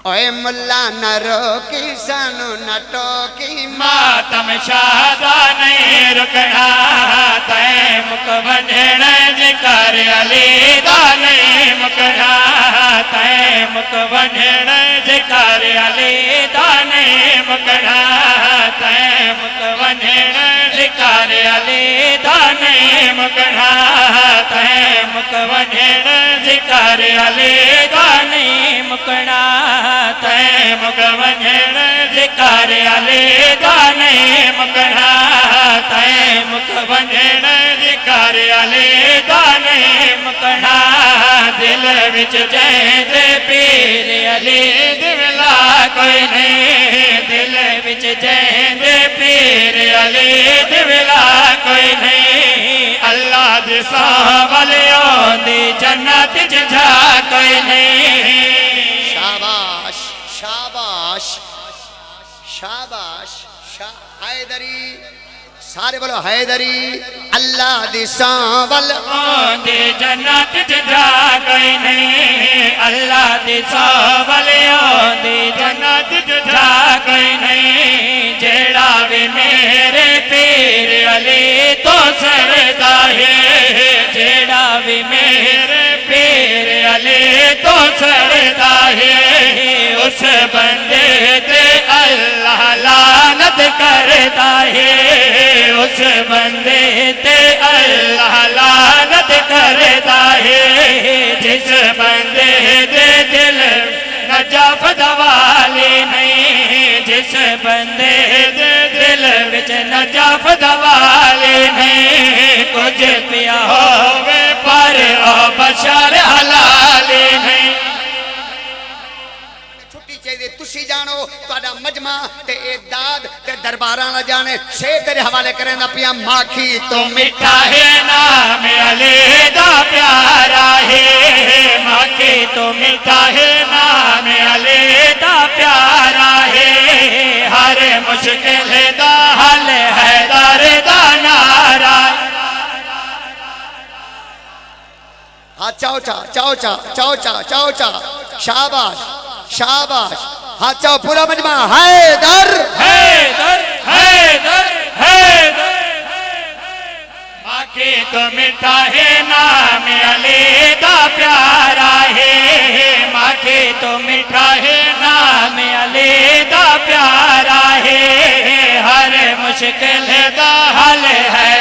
اوے ملا نہ روکی سانو نہ ٹوکی ماتم شاہدہ نہیں رکنا تائیں مک ونجھن ذکر علی دا نہیں مکنا تائیں مک ونجھن ذکر علی دا نہیں مکنا تائیں مک ونجھن ذکر علی دا نہیں مکنا تائیں مک ونجھن ذکر علی دا نہیں مکنا تائیں مک ونجھن ذکر علی دا نہیں مکنا تائیں مک ونجھن ذکر علی دا نہیں مکنا دل وچ جیند پیر علی دیولا کوئی نہیں دل وچ جیند پیر علی دیولا کوئی نہیں اللہ دی ساولیوں دی جنت جا کوئی نہیں شاباش شاباش شاباش حیدری سارے بولو حیدری اللہ دی ساول دی جنت جا کوئی نہیں اللہ دی ساولیوں دی جنت جا کوئی نہیں جیڑا بھی میرے پیر علی تو سردا ہے جیڑا بھی میرے پیر علی تو سردا ہے اس بندے تے اللہ لعنت کرتا ہے اس بندے تے اللہ لعنت کرتا ہے جس بندے دے دل نجف دوالی نہیں جس بندے دے دل وچ نجف دوالی نہیں کچھ پیا ہووے پر او بشر حلالی نہیں چاہیے تسی جانو تہاڈا مجمع تے اعداد تے درباراں نہ جانے سے تیرے حوالے کریں نہ پیا ماکھی تو میٹھا ہے نام علی دا پیارا ہے ماکھی تو میٹھا ہے نام علی دا پیارا ہے ہر مشکل دا حل حیدر دا نعرہ ہاں چاو چا چاو چا چاو چا چاو چا شاباش شاباش ہاں چاو پورا مجمع حیدر حیدر حیدر حیدر ماکھی تو میٹھا ہے نام علی دا پیارا ہے ماکھی تو میٹھا ہے نام علی دا پیارا ہے ہر مشکل دا حل ہے